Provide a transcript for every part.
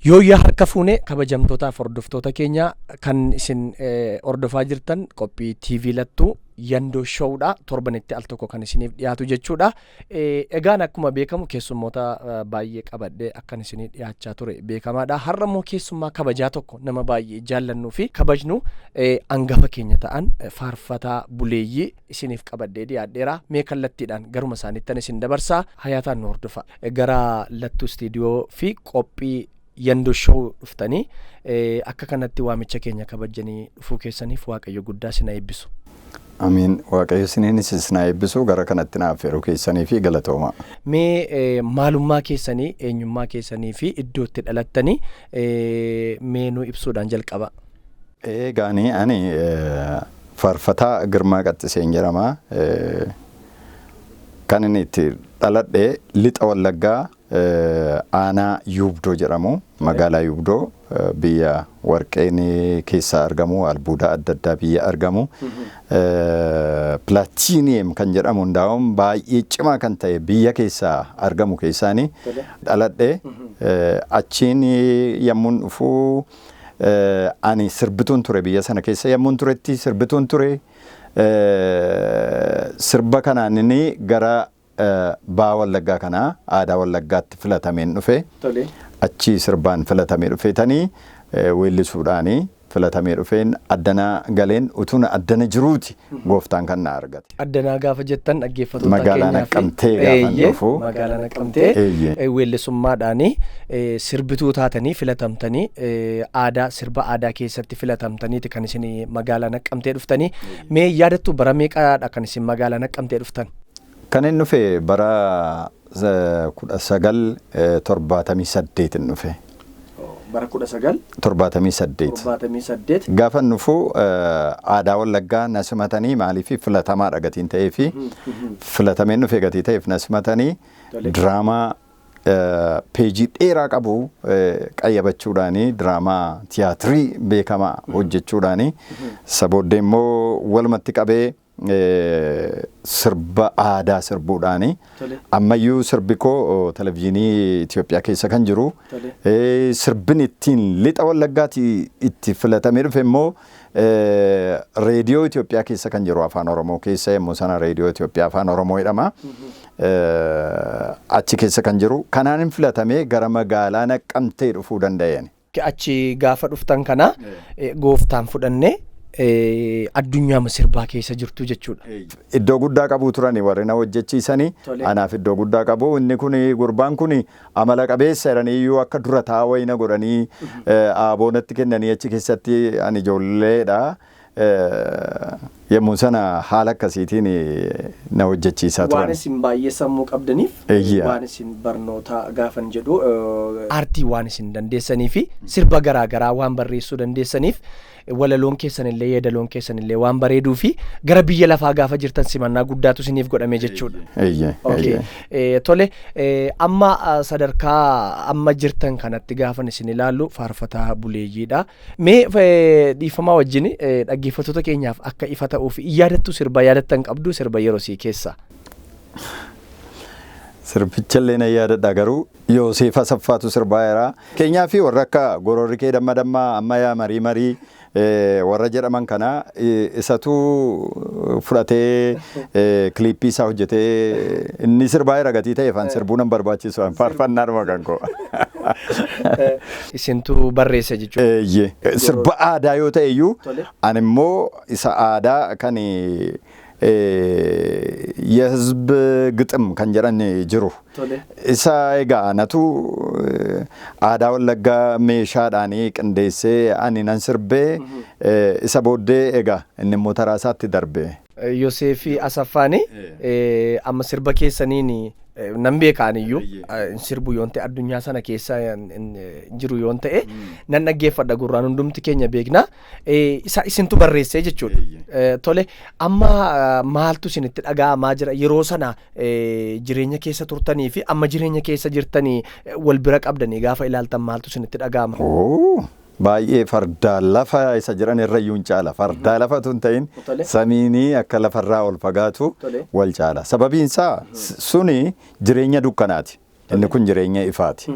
Yooyyaa harka fuunee kabajamtootaaf hordoftoota keenya kan isin hordofaa jirtan qophii TV lattuu Yandoo Showdha. Torbanitti al tokko kan isiniif dhiyaatu jechuudha. Egaan akkuma beekamu keessummoota baay'ee qabadhee akkan isiniif dhiyaachaa ture beekamaadha. Har'a immoo keessummaa kabajaa tokko nama baay'ee jaallannuu fi kabajnu hangafa keenya ta'an faarfataa buleeyyii isiniif qabadhee dhiyaadheera. Mee kallattiidhaan garuma isaaniittan isin dabarsaa hayaataan nu hordofa. Gara lattuu istiidiyoo fi qophii Yandoo Show dhuftanii akka kanatti waamicha keenya kabajanii dhufuu keessaniif Waaqayyo guddaa isin eebbisu. Amiin. Waaqayyo isin eebbisu gara kanatti naaf yeroo keessanii fi galatooma. Mee maalummaa keessanii, eenyummaa keessanii fi iddoo itti dhalattanii mee nu ibsuudhaan jalqaba. Eegaanii ani faarfataa Girmaa Qaxxiseen jedhama. Kan inni itti dhaladhe lixa Wallaggaa aanaa Yuubdoo jedhamu, magaalaa Yuubdoo biyya warqeen keessa argamu, albuuda adda addaa biyya argamu. Plaatiiniyem kan jedhamu hundaa'uun baay'ee cimaa kan ta'e biyya keessa argamu keessaanii dhaladhe. Achiin yommuun dhufuu ani sirbituun ture biyya sana keessa yommuun turetti sirbituun ture. Sirba kanaan inni gara baa Wallaggaa kanaa aadaa Wallaggaatti filatameen dhufe. Achi sirbaan filatamee dhufeetanii weellisuudhaanii filatamee dhufeen addanaa galeen utuun addana jiruuti gooftaan kan na argate. Addanaa gaafa jettan dhaggeeffattoota magaalaa Naqqamtee gaafa dhufu. Magaalaa Naqqamtee weellisummaadhaanii sirbituu taatanii filatamtanii sirba aadaa keessatti filatamtaniiti kan isin magaalaa Naqqamtee dhuftanii. Mee yaadattu bara meeqaadha kan isin magaalaa Naqqamtee dhuftan? Kan inni dhufe bara 1978 dhufe. Bara 1978 gaafa dhufu aadaa Wallaggaa na simatanii maaliif filatamaadha gatiin ta'ee fi filatameen dhufe gatii ta'eef na simatanii diraamaa peejii dheeraa qabu qayyabachuudhaanii diraamaa tiyaatirii beekamaa hojjechuudhaanii sabooddee immoo walumatti qabee sirba aadaa sirbuudhaanii ammayyuu sirbi koo televezyiinii Itoophiyaa keessa kan jiru sirbin ittiin lixa Wallaggaatti itti filatamee dhufe immoo reediyoo Itoophiyaa keessa kan jiru afaan Oromoo keessa yommuu sana reediyoo Itoophiyaa afaan Oromoo jedhama. Achi keessa kan jiru kanaan filatamee gara magaalaa Naqqamtee dhufuu danda'een. Achi gaafa dhuftan kana gooftaan fudhannee addunyaa sirbaa keessa jirtu jechuudha. Iddoo guddaa qabu turani warri na hojjechiisanii anaaf iddoo guddaa qabu. Inni kun gurbaan kun amala qabeessa jedhanii iyyuu akka dura taa'aa wayina godhanii aboonatti kennanii achi keessatti ani ijoolleedha. Yommuu sana haala akkasiitiin na hojjechiisaa turan. Waan isin baay'ee sammuu qabdaniif waan isin barnoota gaafan jedhu aartii waan isin dandeessanii fi sirba garaagaraa waan barreessuu dandeessaniif walaloon keessanillee yeedaloon keessanillee waan bareeduu fi gara biyya lafaa gaafa jirtan simannaa guddaatu isiniif godhame jechuudha. Tole amma sadarkaa amma jirtan kanatti gaafan isin ilaallu faarfataa buleeyyiidha. Mee dhiifamaa wajjin dhaggeeffattoota keenyaaf akka ifa ta'uuf yaadattu sirba yaadattan qabdu sirba yeroo sii keessa. Sirbichallee na yaadadha garuu Yoosef Asaffaatu sirbaa jira. Keenyaa fi warra akka Gororri kee damma dammaa ammayyaa marii warra jedhaman kana isatu fudhatee kiliippii isaa hojjetee inni sirbaa jira gatii ta'eef an sirbuu nan barbaachisu faarfannaadhuma kan koo. Isintu barreesse jechuudha. Sirba aadaa yoo ta'e iyyuu ani immoo isa aadaa kan የህዝብ ግጥም kan jedhan jiru isa egaa anatu aadaa Wallaggaa meeshaadhaan qindeessee ani nan sirbee isa booddee egaa inni immoo taraa isaatti darbe. Yoosef Asaffaani amma sirba keessaniin nan beekaan iyyuu sirbu yoon ta'e addunyaa sana keessa jiru yoon ta'e nan dhaggeeffadha gurraan hundumti keenya beekna. Isintu barreessee jechuudha. Tole amma maaltu isinitti dhaga'amaa jira yeroo sana jireenya keessa turtanii fi amma jireenya keessa jirtanii wal bira qabdanii gaafa ilaaltan maaltu isinitti dhaga'ama? Baay'ee fardaa lafa isa jiran irra iyyuu hin caala. Fardaa lafa tun ta'in samiinii akka lafarraa ol fagaatu wal caala. Sababiin isaa suni jireenya dukkanaati. Inni kun jireenya ifaati.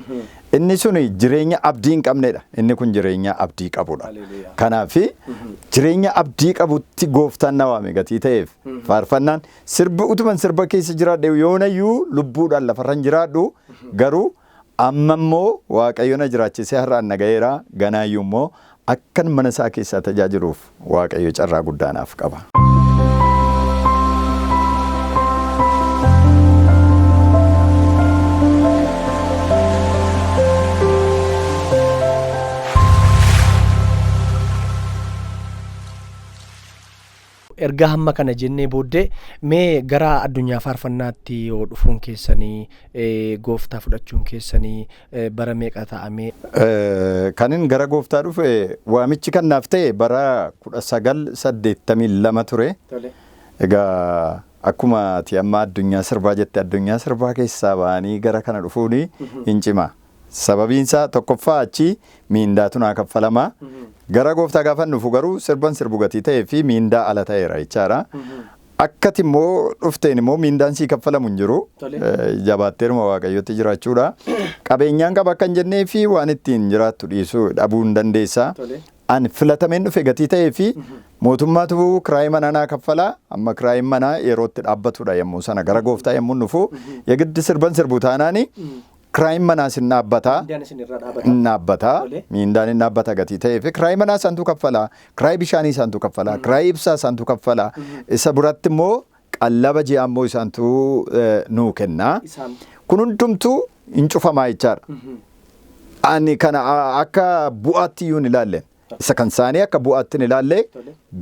Inni suni jireenya abdii hin qabnedha. Inni kun jireenya abdii qabudha. Kanaaf jireenya abdii qabutti gooftaan na waame gatii ta'eef faarfannaan sirba utuman sirba keessa jiraadhe yoonayyuu lubbuudhaan lafarran jiraadhu garuu amma immoo Waaqayyo na jiraachisee har'aan na ga'eera ganaayyuu immoo akkan mana isaa keessaa tajaajiluuf Waaqayyo carraa guddaanaaf qaba. Erga hamma kana jennee booddee mee gara addunyaa faarfannaatti yoo dhufuun keessanii gooftaa fudhachuun keessanii bara meeqa ta'ame? Kanin gara gooftaa dhufe waamichi kan naaf ta'e bara 1982 ture. Egaa akkuma ati amma addunyaa sirbaa jette addunyaa sirbaa keessaa ba'anii gara kana dhufuuni hin cima. Sababiinsaa tokkoffaa achi miindaatu naa kaffalama. Gara gooftaa gaafan dhufu garuu sirban sirbu gatii ta'ee fi miindaa ala ta'eera jechaadha. Akkati immoo dhufteen immoo miindaan sii kaffalamu hin jiru. Jabaatteeruma Waaqayyotti jiraachuudha. Qabeenyaan qaba akka hin jennee fi waan ittiin jiraattu dhiisuu dhabuu hin dandeessa. Ani filatameen dhufe gatii ta'ee fi mootummaatu kiraayii manaa naa kaffala. Amma kiraayiin manaa yerootti dhaabbatudha yommuu sana gara gooftaa yommuu dhufu yegiddi sirban sirbu taanaani. Kiraayii manaa sin dhaabbataa. Miindaan hin dhaabbata gatii ta'eef kiraayii manaa isaantu kaffala. Kiraayii bishaanii isaantu kaffala. Kiraayii ibsaa isaantu kaffala. Isa biratti immoo qallaba ji'aa immoo isaantu nuu kenna. Kun hundumtuu hin cufamaa jechaadha. Ani kana akka bu'aatti iyyuu hin ilaalle. Isa kan isaanii akka bu'aatti hin ilaalle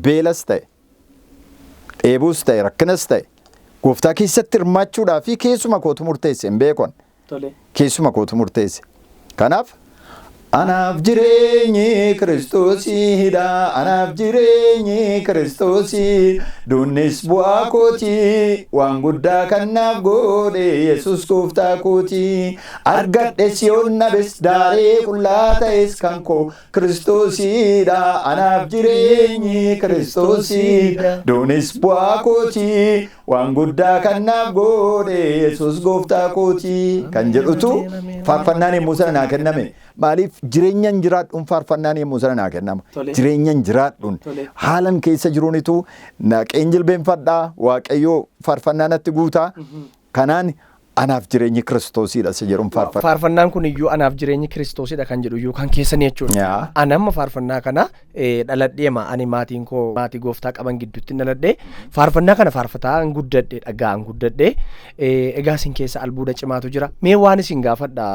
beelas ta'e, dheebuus ta'e, rakkinas ta'e gooftaa keessatti hirmaachuudhaa fi keessuma kootu murteesse hin beekon. Keessuma kootu murteesse. Kanaaf anaaf jireenyi Kiristoosiidha. Anaaf jireenyi Kiristoosii. Duunis bu'aa kooti. Waan guddaa kan naaf godhe Yesuus gooftaa kooti. Argadhes yoon nabes daaree qullaa ta'es kan koo Kiristoosiidha. Anaaf jireenyi Kiristoosiidha. Duunis bu'aa kooti. Waan guddaa kan naaf godhe Yesuus gooftaa kooti. Kan jedhutu faarfannaan yommuu sana naa kenname. Maaliif jireenyan jiraadhuun faarfannaan yommuu sana naa kennama. Jireenyan jiraadhuun haalan keessa jiruunitu naqeen jilbeenfadhaa Waaqayyoo faarfannaa natti guutaa. Kanaan anaaf jireenyi Kiristoosiidha isa jedhuun faarfannaa. Faarfannaan kun iyyuu anaaf jireenyi Kiristoosidha kan jedhu iyyuu kan keessanii jechuudha. Ani amma faarfannaa kana dhaladheema ani maatiin koo maatii gooftaa qaban gidduutti dhaladhee faarfannaa kana faarfataa guddadhee dhagaan guddadhee egaa isin keessa albuuda cimaatu jira. Mee waan isin gaafadha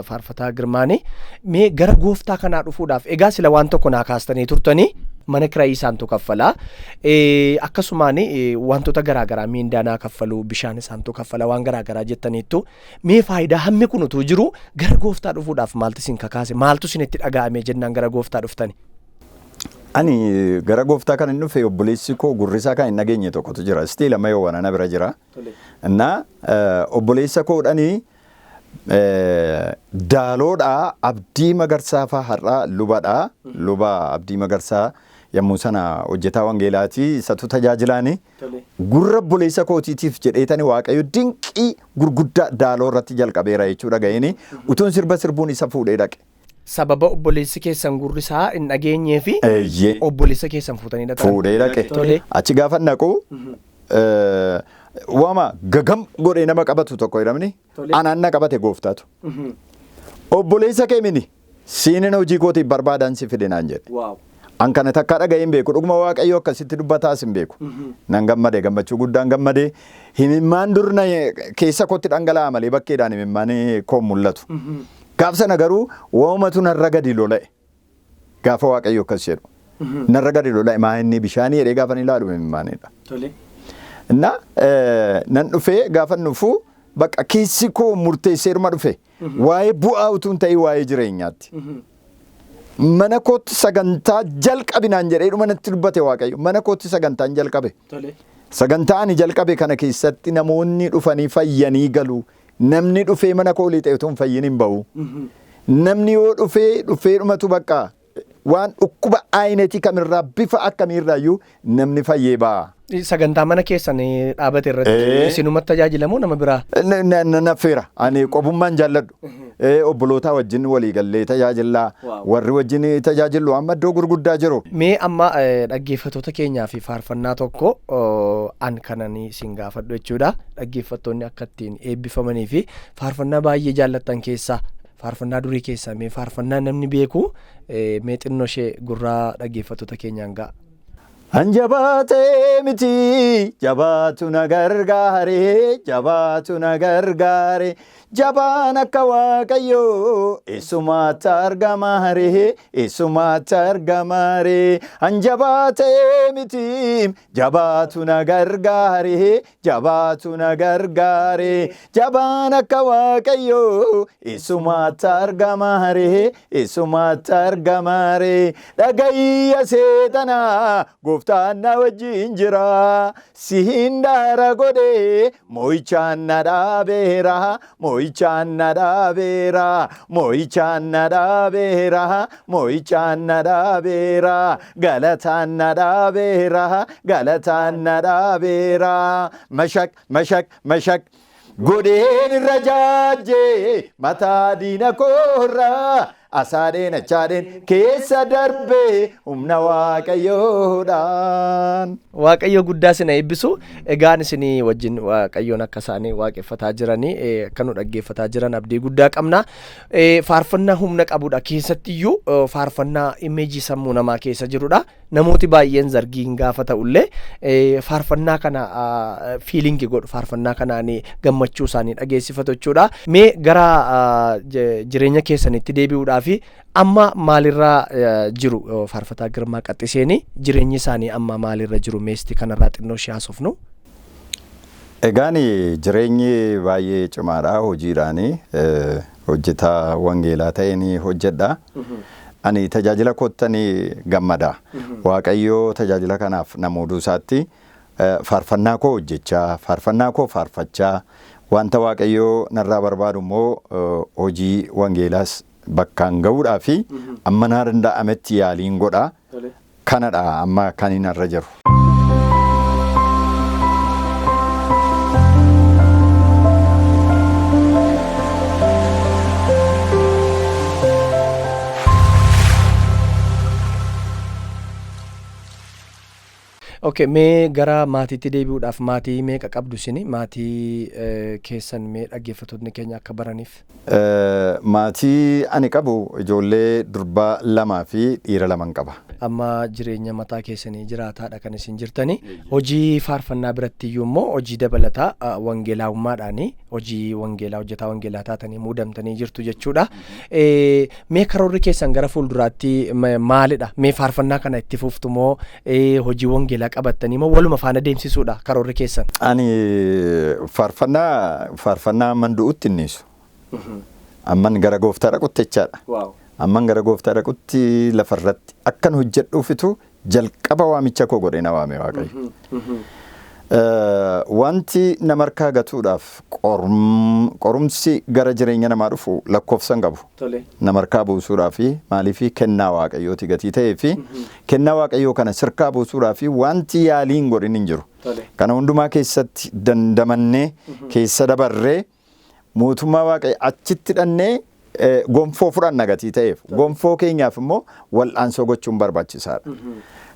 faarfataa Girmaanii mee gara gooftaa kanaa dhufuudhaaf egaa sila waan tokko naa kaastanii turtanii mana kiraayii isaantu kaffalaa. Akkasumaan wantoota garaagaraa miindaa naa kaffalu bishaan isaantu kaffala waan garaagaraa jettaniittu mee faayidaa hammi kun utuu jiru gara gooftaa dhufuudhaaf maaltu isin kakaase maaltu isinitti dhaga'ame jennaan gara gooftaa dhuftani? Ani gara gooftaa kan hin dhufe obboleessi koo gurrisaa kan hin dhageenye tokkotu jira. Istii lama yoo wanana bira jira. Innaa obboleessa koodhanii daaloodhaa Abdii Magarsaa fa'aa har'aa lubadhaa. Luba Abdii Magarsaa yommuu sana hojjetaa wangeelaati isatu tajaajilaani. Gurra obboleessa kootiitiif jedheetani Waaqayyo dinqii gurguddaa daaloo irratti jalqabeera jechuudha ga'ini. Utuun sirba sirbuun isa fuudhee dhaqe. Sababa obboleessi keessan gurrisaa hin dhageenyee fi obboleessa keessan fuutanii dhaqan. Fuudhee dhaqe. Achi gaafa naqu waama gagam godhee nama qabatu tokko jedhamni anaan na qabate gooftaatu. Obboleessa keemini siinin hojii kootiif barbaadan si fide naan jedhe. An kana takka dhaga'ee hin beeku dhuguma Waaqayyo akkasitti dubbataas hin beeku. Nan gammade gammachuu guddaan gammade himimmaan durna keessa kootti dhangala'aa malee bakkeedhaan himimmaan koo mul'atu. Gaaf sana garuu woomatu narra gadi lola'e. Gaafa Waaqayyo akkas jedhu. Narra gadi lola'e maa inni bishaanii jedhee gaafa ni ilaalu himimmaanidha. Innaa nan dhufee gaafa dhufu bakka keessi koo murteesseeruma dhufe waa'ee bu'aa utuu hin ta'in waa'ee jireenyaatti. Mana kootti sagantaa jalqabinaan jedhee dhuma natti dubbate Waaqayyo. Mana kootti sagantaan jalqabe. Sagantaa ani jalqabe kana keessatti namoonni dhufanii fayyanii galu. Namni dhufee mana koo lixee utuu hin fayyin hin ba'u. Namni yoo dhufee dhumatu bakka waan dhukkuba aayinetii kamirraa bifa akkamiirraayyuu namni fayyee ba'a. Sagantaa mana keessan dhaabate irratti isinumatti tajaajilamoo nama biraa? Naffeera. Ani qobummaan jaalladhu. Obbolootaa wajjin walii gallee tajaajillaa. Warri wajjin tajaajilu amma iddoo gurguddaa jiru. Mee amma dhaggeeffattoota keenyaa fi faarfannaa tokko an kananii isin gaafadhu jechuudha. Dhaggeeffattoonni akka ittiin eebbifamanii fi faarfannaa baay'ee jaallattan keessaa faarfannaa durii keessaa mee faarfannaa namni beeku mee xinnoo ishee gurraa dhaggeeffattoota keenyaan ga'a. Anjabaatee miti jabaatu na gargaare jabaatu na gargaare jabaan akka Waaqayyoo eessumaatti argamaare eessumaatti argamaare anjabaatee miti jabaatu na gargaare jabaatu na gargaare jabaan akka Waaqayyoo eessumaatti argamaare eessumaatti argamaare dhagayya seetanaa Gooftaan na wajjin jira siin daara godhee moo'ichaan na dhaabeera moo'ichaan na dhaabeera moo'ichaan na dhaabeera moo'ichaan na dhaabeera galataan na dhaabeera galataan na dhaabeera mashak mashak mashak godheen irra jaajjee mataa diina koorraa asaadeen achaadeen keessa darbee humna Waaqayyoodhaan. Waaqayyo guddaa isin eebbisu. Egaan isin wajjin Waaqayyoon akka isaanii waaqeffataa jiranii akka nu dhaggeeffataa jiran abdii guddaa qabna. Faarfannaa humna qabudha keessattiyyuu faarfannaa imeejii sammuu namaa keessa jirudha. Namooti baay'een zargiin gaafa ta'ullee faarfannaa kana fiilingi godhu faarfannaa kanaan gammachuu isaanii dhageessifatu jechuudha. Mee gara jireenya keessanitti deebi'uudhaa fi amma maalirraa jiru faarfataa Girmaa Qaxxiseenii jireenyi isaanii amma maalirra jiru meesti kanarraa xinnoo ishee haasofnu. Egaan jireenyi baay'ee cimaadha hojiidhaanii hojjetaa wangeelaa ta'een hojjedha. Ani tajaajila koottanii gammada. Waaqayyoo tajaajila kanaaf namoota isaatti faarfannaa koo hojjechaa faarfannaa koo faarfachaa wanta Waaqayyoo narraa barbaadu immoo hojii wangeelaas bakkaan ga'uudhaa fi amma naa danda'ametti yaaliin godha. Kanadha amma kan inni irra jiru. Okay, mee gara maatiitti deebi'uudhaaf maatii meeqa qabdu isini? Maatii keessan mee dhaggeeffattoonni keenya akka baraniif? Maatii ani qabu ijoollee durbaa 2 fi dhiira 2 qaba. Amma jireenya mataa keessanii jiraataadha kan isin jirtani. Hojii faarfannaa biratti iyyuu immoo hojii dabalataa wangeelaawummaadhaani hojii wangeelaa hojjetaa wangeelaa taatanii muudamtanii jirtu jechuudha. Mee karoorri keessan gara fuulduraatti maalidha? Mee faarfannaa kana itti fuftu moo hojii wangeelaa qabattanii moo waluma faana deemsisuudha karoorri keessan? Ani faarfannaa mandu'utti innisu. Amman gara gooftaa dhaqutti jechaadha. Amman gara gooftaa dhaqutti lafarratti akkan hojjedhuufitu jalqaba waamicha koo godhee na waame Waaqayyo. Wanti nama harkaa gatuudhaaf qorumsi gara jireenya namaa dhufu lakkoofsan qabu. Nama harkaa buusuudhaaf maaliif kennaa Waaqayyooti gatii ta'ee fi kennaa Waaqayyoo kana sirkaa buusuudhaaf wanti yaaliin godhin hin jiru. Kana hundumaa keessatti dandamannee keessa dabarree mootummaa Waaqayyo achitti dhannee gonfoo fudhanna gatii ta'eef gonfoo keenyaaf immoo wal'aansoo gochuun barbaachisaadha.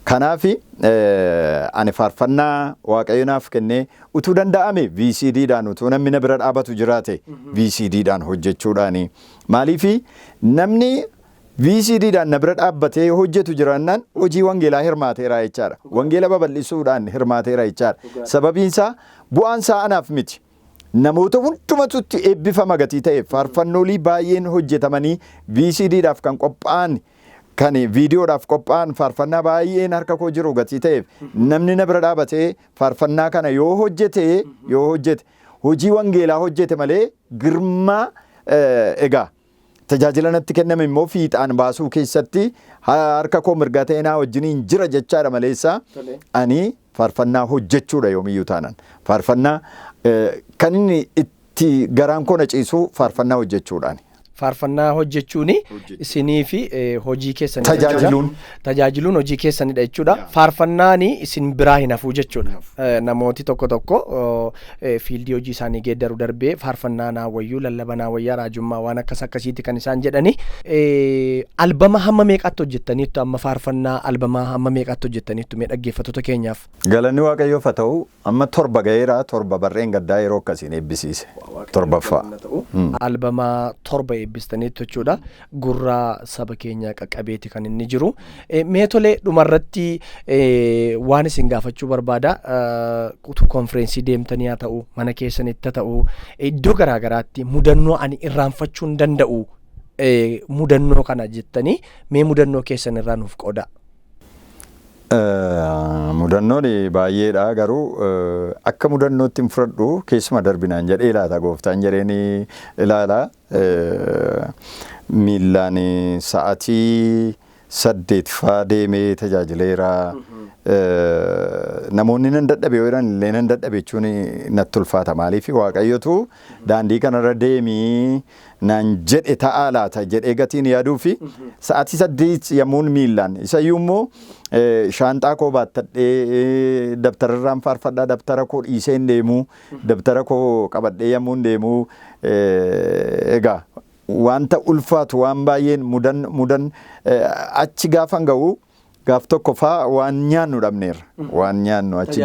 Kanaaf ani faarfannaa Waaqayyo naaf kennee utuu danda'ame VCDdhaan utuu namni na bira dhaabatu jiraate VCDdhaan hojjechuudhaani. Maaliif namni VCDdhaan na bira dhaabbatee hojjetu jiraannaan hojii wangeelaa hirmaateera jechaadha. Wangeela babal'isuudhaan hirmaateera jechaadha. Sababiin isaa bu'aan isaa anaaf miti. Namoota hundumatutti eebbifama gatii ta'eef faarfannoolii baay'een hojjetamanii VCDdhaaf kan qophaa'an kan viidiyoodhaaf qophaa'an faarfannaa baay'een harka koo jiru gatii ta'eef namni na bira dhaabatee faarfannaa kana yoo hojjete hojii wangeelaa hojjete malee Girmaa egaa tajaajila natti kenname immoo fiixaan baasuu keessatti harka koo mirgaa ta'ee naa wajjiniin jira jechaadha maleessa ani faarfannaa hojjechuudha yoomiyyuu taanan faarfannaa kan inni itti garaan koo na ciisu faarfannaa hojjechuudhaani. faarfannaa hojjechuuni isinii fi hojii keessan tajaajiluun hojii keessanidha jechuudha. Faarfannaani isin biraa hin hafu jechuudha. Namooti tokko fiildii hojii isaanii geeddaru darbee faarfannaa naawwayyuu lallaba naawwayyaa raajummaa waan akkasiiti kan isaan jedhani. Albama hamma meeqaatti hojjettaniittu amma faarfannaa albamaa hamma meeqaatti hojjettaniittu mee dhaggeeffattoota keenyaaf? Galanni Waaqayyoof haa ta'u amma 7 ga'eera 7 barreen gaddaa yeroo akkasiin eebbisiise 7ffaa. Albama 7 eebbistaniittu jechuudha. Gurraa saba keenya qaqqabeeti kan inni jiru. Mee tolee dhumarratti waan isin gaafachuu barbaada. Utuu konfereensii deemtanii haa ta'u mana keessanitti haa ta'u iddoo garaagaraatti mudannoo ani irraanfachuu hin danda'u mudannoo kana jettanii mee mudannoo keessan irraa nuuf qooda. Mudannoon baay'eedha garuu akka mudannootti hin fudhadhu keessuma darbinaan jedhee ilaala gooftaan jedheeni ilaala. Miillaan sa'aatii 8 faa deemee tajaajileera. Namoonni nan dadhabe yoo jedhan illee nan dadhabe jechuun natti ulfaata. Maaliif Waaqayyotu daandii kanarra deemii naan jedhe ta'aa laata jedhee gatiin yaaduu fi sa'aatii 8 yommuun miillaan isayyuu immoo shaanxaa koo baattadhee dabtararraan faarfadhaa dabtara koo dhiisee hin deemuu dabtara koo qabadhee yommuu hin deemuu egaa wanta ulfaatu waan baay'een mudan achi gaafan ga'u. Gaaf tokko faa waan nyaannu dhabneerra. Waan nyaannu achi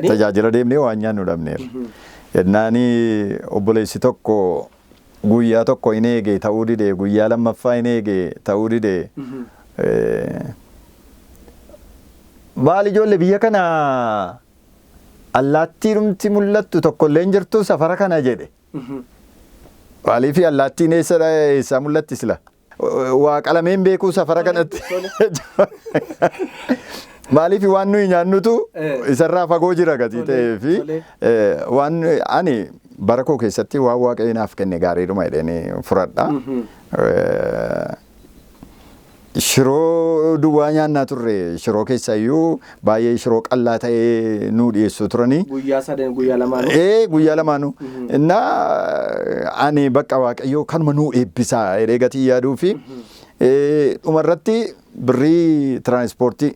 tajaajila deemnee waan nyaannu dhabneerra. Yennaani obboleessi tokko guyyaa tokko hin eege ta'uu didee guyyaa lammaffaa hin eege ta'uu didee maal ijoollee biyya kana allaattiidhumti mul'attu tokkollee hin jirtu safara kana jedhe. Maaliif allaattiin eessaa mul'atti sila? Waa qalameen beekuu safara kanatti. Maaliif waan nuyi nyaannutu isarraa fagoo jira gatii ta'ee fi waan ani bara koo keessatti waan Waaqayyo naaf kenne gaariidhuma jedhanii fudhadha. Shiroo duwwaa nyaannaa turre shiroo keessayyuu baay'ee shiroo qallaa ta'ee nu dhiyeessu turanii. Guyyaa 3 guyyaa 2. Guyyaa 2. Innaa ani bakka Waaqayyoo kanuma nu eebbisaa jedhee gatii yaaduu fi dhumarratti birrii tiraanspoortii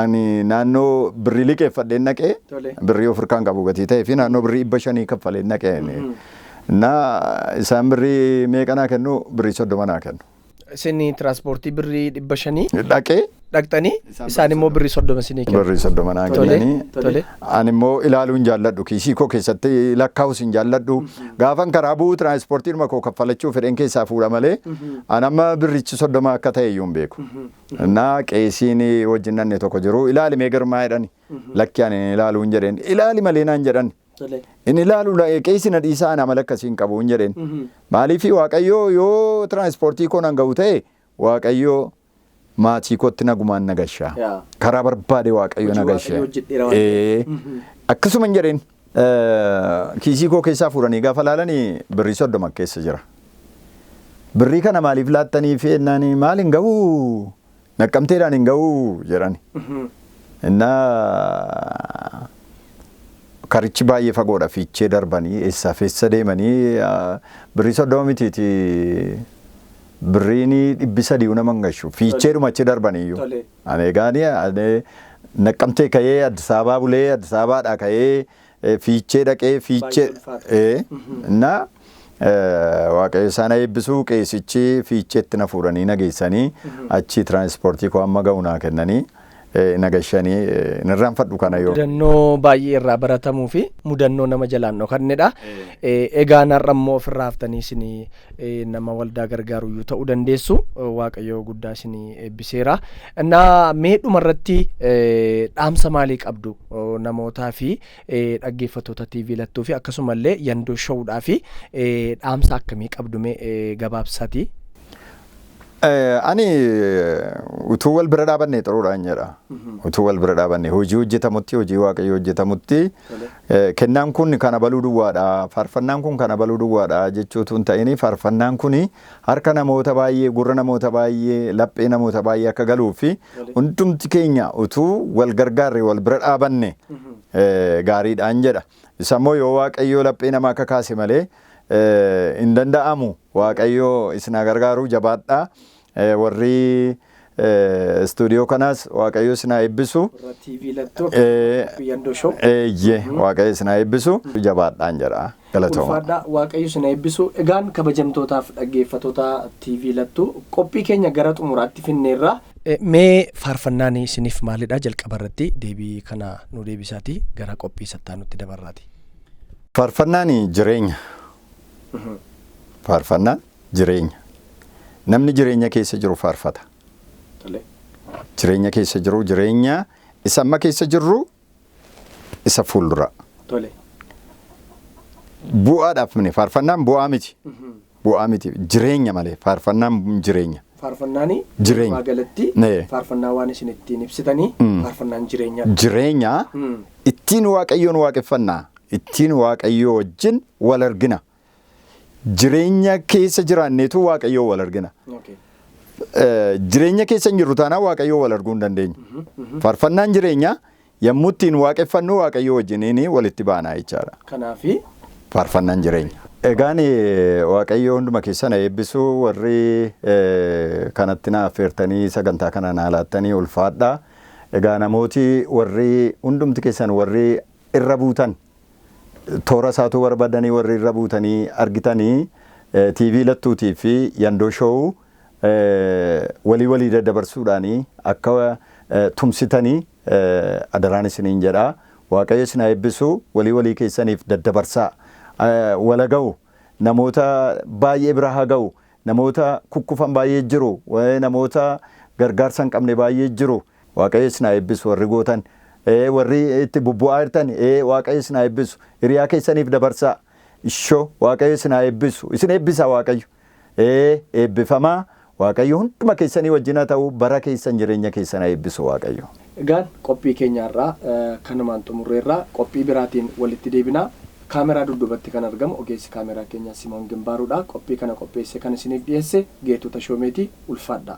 ani naannoo birrii liqeeffadhee naqee birrii of hirkaan qabu gatii ta'ee fi naannoo birrii 500 kaffalee naqee. Innaa isaan birrii meeqa naa kennu birrii 30 naa kennu. Isin tiraanspoortii birrii 500 dhaqee dhaqxanii isaan immoo birrii 30 isinii kennu. Birrii 30 naa kennanii. Ani immoo ilaaluu hin jaalladhu kiisii koo keessatti lakkaa'us hin jaalladhu. Gaafan karaa bu'uu tiraanspoortiidhuma koo kaffalachuu fedheen keessaa fuudha malee ani amma birrichi 30 akka ta'e iyyuu hin beeku. Naa qeesiin wajjin nanne tokko jiru ilaali mee girmaa jedhani lakki ani ilaaluu hin jedheen ilaali malee naan jedhan. Inni ilaalu qeessi na dhiisaa ana amala akkasiin qabu hin jedheen. Maaliif Waaqayyoo yoo tiraanspoortii koo nan ga'u ta'e Waaqayyoo maatii kootti nagumaan nagashaa. Karaa barbaade Waaqayyoo nagashaa. Akkasuma hin jedheen. Kiisii koo keessaa fuudhanii gaafa laalanii birrii 30 keessa jira. Birrii kana maaliif laattanii fi ennaan maal hin ga'u naqqamteedhaan hin ga'u jedhani. Innaa karichi baay'ee fagoodha fiichee darbanii eessaaf eessa deemanii birrii 30 mitiiti birriin 300 nama hin gashu fiicheedhuma achi darbaniyyuu. Ani egaani naqqamtee ka'ee Addis Ababaa bulee Addis Ababaadhaa ka'ee fiichee dhaqee fiichee na Waaqayyo isaan eebbisuu qeesichi fiicheetti na fuudhanii na geessanii achi tiraanspoortii koo amma ga'u naa kennanii. Nagashanii nirraan fadhu kana yoo. Mudannoo baay'ee irraa baratamuu fi mudannoo nama jalaan dhokannedha. Egaa narrammoo ofirraa haftanii isin nama waldaa gargaaru iyyuu ta'uu dandeessu. Waaqayyoo guddaa isin eebbiseera. Innaa mee dhumarratti dhaamsa maalii qabdu namootaa fi dhaggeeffattoota TV lattuu fi akkasumallee yandoo showudhaa fi dhaamsa akkamii qabdu mee gabaabsati? Ani utuu wal bira dhaabanne xuruudhaan jedha. Utuu wal bira dhaabanne hojii hojjetamutti hojii Waaqayyoo hojjetamutti kennaan kun kana baluu duwwaadha faarfannaan kun kana baluu duwwaadha jechuutu hin ta'in faarfannaan kun harka namoota baay'ee gurra namoota baay'ee laphee namoota baay'ee akka galuu fi hundumti keenya utuu wal gargaarre wal bira dhaabanne gaariidhaan jedha. Isa immoo yoo Waaqayyoo laphee namaa akka kaase malee hin danda'amu waaqayyoo isin gargaaru jabaadhaa warri stuudiyoo kanaas waaqayyoo isin eebbisu TV lattuu Yandoo Show waaqayyoo isin eebbisu jabaadhaan jedha galatooma ulfaadhaa waaqayyoo isin eebbisu egaan kabajamtootaaf dhaggeeffattoota TV lattuu qophii keenya gara xumuraatti finneerra mee faarfannaan isiniif maalidha jalqaba irratti deebii kana nu deebisaati gara qophii sattaa nutti dabarraati faarfannaan jireenya faarfannaan jireenya namni jireenya keessa jiru faarfata jireenya keessa jiru jireenya isa amma keessa jirru isa fuuldura bu'aadhaaf mine faarfannaan bu'aa miti jireenya malee faarfannaan jireenya faarfannaani jireenya galatti faarfannaa waan isin ittiin ibsitanii faarfannaan jireenya ittiin waaqayyoon waaqeffannaa ittiin waaqayyoo wajjin wal argina jireenya keessa jiraanneetu waaqayyoo wal argina jireenya keessa hin jirru taanaan waaqayyoo wal arguu hin dandeenyu faarfannaan jireenya yommuu ittiin waaqeffannu waaqayyoo wajjiniin walitti baanaa jechaadha kanaafi faarfannaan jireenya egaan waaqayyoo hunduma keessan eebbisu warri kanatti na affeertanii sagantaa kana na laattanii ulfaadhaa egaa namooti warri hundumti keessan warri irra buutan toora isaatu barbaadanii warri irra buutanii argitanii TV lattuutii fi Yandoo Show walii daddabarsuudhaanii akka tumsitanii adaraan isiniin jedhaa waaqayyo isin eebbisu walii keessaniif daddabarsaa wala ga'u namoota baay'ee bira haa ga'u namoota kukkufan baay'ee jiru namoota gargaarsa hin qabne baay'ee jiru waaqayyo isin eebbisu warri gootan warri itti bubbu'aa jirtan waaqayyo isin eebbisu hiriyaa keessaniif dabarsaa ishoo waaqayyo isin eebbisu isin eebbisa waaqayyo eebbifamaa waaqayyo hunduma keessanii wajjin haa ta'u bara keessan jireenya keessan eebbisu waaqayyo. Egaan qophii keenyaarraa kanumaan xumurreerraa qophii biraatiin walitti deebinaa kaameraa dudduubatti kan argamu ogeessi kaameraa keenyaa Simoon Gimbaaruudha qophii kana qopheesse kan isiniif dhiyeesse Geetuu Tashoomeetii ulfaadhaa.